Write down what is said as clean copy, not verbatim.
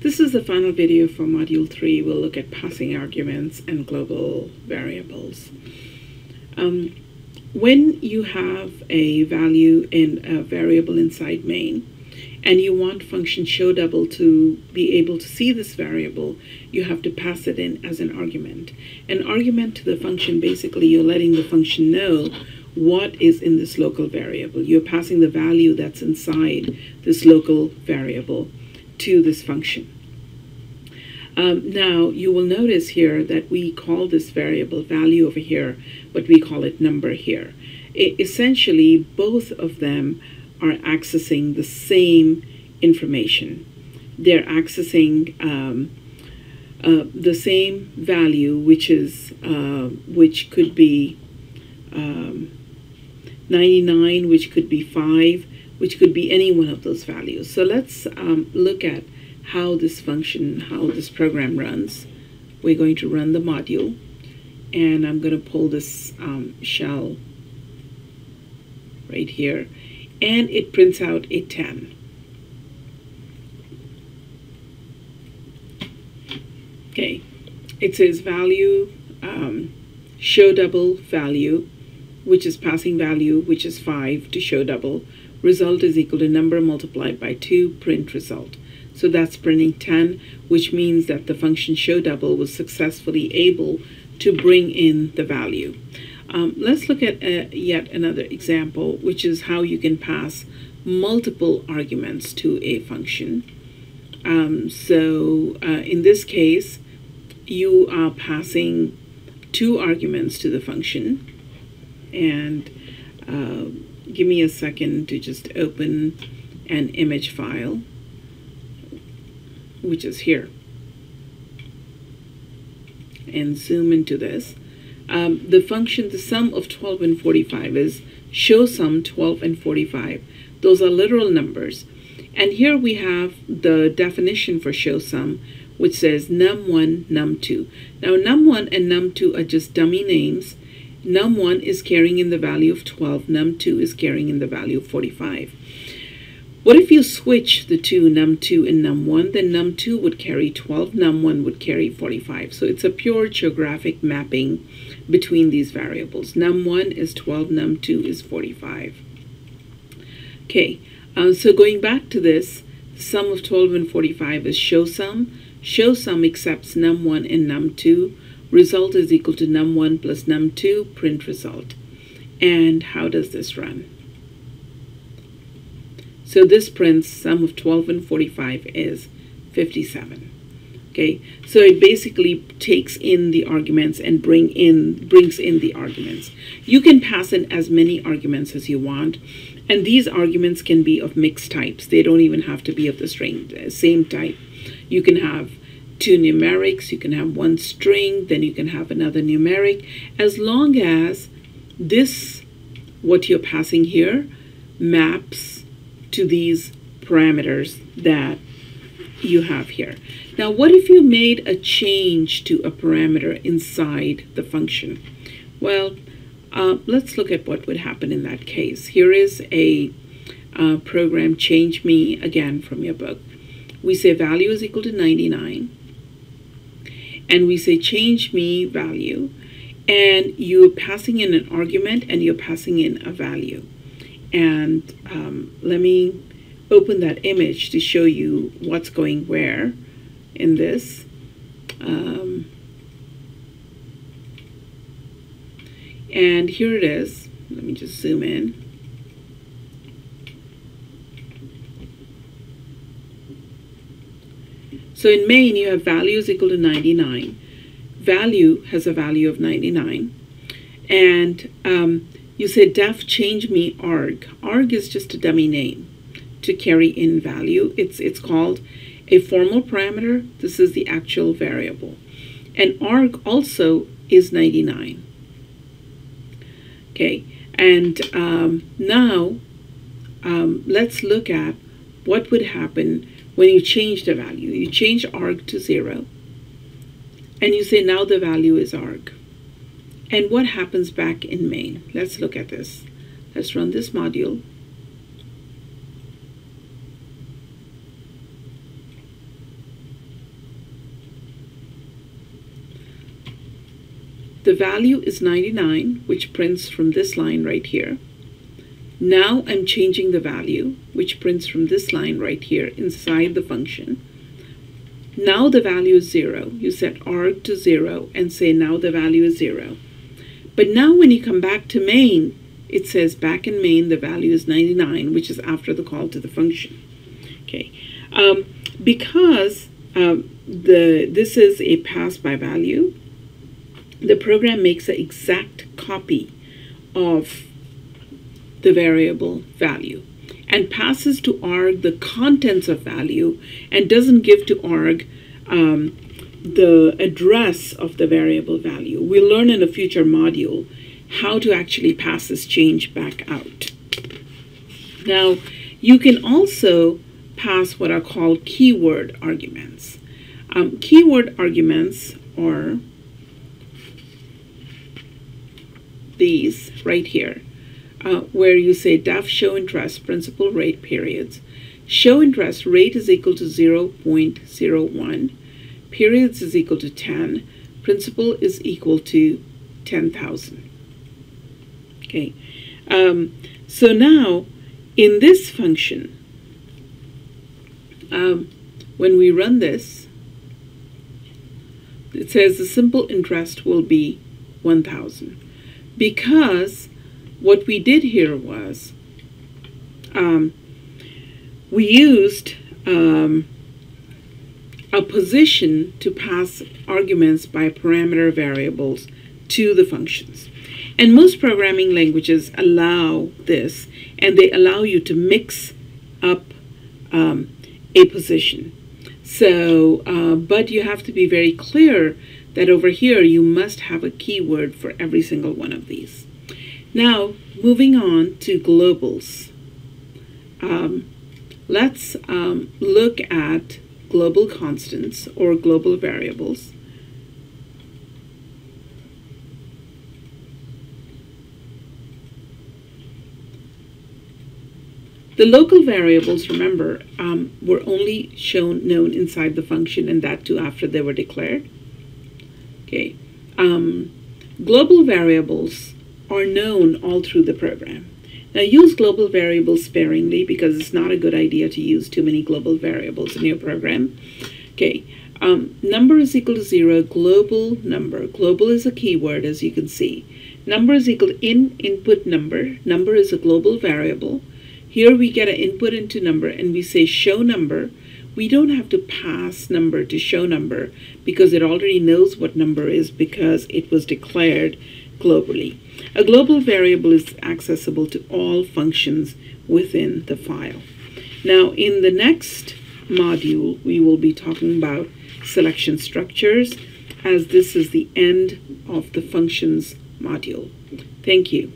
This is the final video for Module 3. We'll look at passing arguments and global variables. When you have a value in a variable inside main, and you want function show double to be able to see this variable, you have to pass it in as an argument. An argument to the function, basically you're letting the function know what is in this local variable. You're passing the value that's inside this local variable to this function. Now you will notice here that we call this variable value over here, but we call it number here. Essentially, both of them are accessing the same information. They're accessing the same value, which could be 99, which could be 5, which could be any one of those values. So let's look at how this program runs. We're going to run the module, and I'm going to pull this shell right here, and it prints out a 10. Okay, it says value, show double value, which is passing value, which is 5 to show double. Result is equal to number multiplied by 2, print result. So that's printing 10, which means that the function show double was successfully able to bring in the value. Let's look at yet another example, which is how you can pass multiple arguments to a function. In this case, you are passing 2 arguments to the function. And give me a second to just open an image file, which is here, and zoom into this. The function, the sum of 12 and 45 is show sum 12 and 45. Those are literal numbers. And here we have the definition for show sum, which says num1, num2. Now num1 and num2 are just dummy names. Num1 is carrying in the value of 12, num2 is carrying in the value of 45. What if you switch the two, num2 and num1? Then num2 would carry 12, num1 would carry 45. So it's a pure geographic mapping between these variables. Num1 is 12, num2 is 45. Okay, so going back to this, the sum of 12 and 45 is show sum. Show sum accepts num1 and num2. Result is equal to num1 plus num2, print result. And how does this run? So this prints sum of 12 and 45 is 57. Okay, so it basically takes in the arguments and brings in the arguments. You can pass in as many arguments as you want, and these arguments can be of mixed types. They don't even have to be of the same type. You can have 2 numerics, you can have 1 string, then you can have another numeric, as long as this, what you're passing here, maps to these parameters that you have here. Now, what if you made a change to a parameter inside the function? Well, let's look at what would happen in that case. Here is a program, change me, again from your book. We say value is equal to 99. And we say change me value, and you're passing in an argument and you're passing in a value. And let me open that image to show you what's going where in this. And here it is. Let me just zoom in. So in main, you have value is equal to 99. Value has a value of 99. And you say def change me arg. Arg is just a dummy name to carry in value. It's called a formal parameter. This is the actual variable. And arg also is 99. Okay, and now let's look at what would happen when you change the value. You change arg to 0, and you say now the value is arg. And what happens back in main? Let's look at this. Let's run this module. the value is 99, which prints from this line right here. Now I'm changing the value, which prints from this line right here inside the function. Now the value is 0. You set arg to 0 and say now the value is 0. But now when you come back to main, it says back in main the value is 99, which is after the call to the function. Okay, because this is a pass by value, the program makes an exact copy of the variable value and passes to arg the contents of value and doesn't give to arg the address of the variable value. We'll learn in a future module how to actually pass this change back out. Now, you can also pass what are called keyword arguments. Keyword arguments are these right here, where you say def show interest principal rate periods. Show interest rate is equal to 0.01, periods is equal to 10, principal is equal to 10,000. Okay, so now in this function, when we run this, it says the simple interest will be 1,000, because what we did here was we used a position to pass arguments by parameter variables to the functions. And most programming languages allow this, and they allow you to mix up a position. So, but you have to be very clear that over here you must have a keyword for every single one of these. Now, moving on to globals. Let's look at global constants or global variables. The local variables, remember, were only known inside the function, and that too after they were declared. Okay. Global variables are known all through the program. Now use global variables sparingly because it's not a good idea to use too many global variables in your program. Okay, number is equal to 0, global number. Global is a keyword, as you can see. Number is equal to input number. Number is a global variable. Here we get an input into number and we say show number. We don't have to pass number to show number because it already knows what number is because it was declared globally. A global variable is accessible to all functions within the file. Now, in the next module, we will be talking about selection structures, as this is the end of the functions module. Thank you.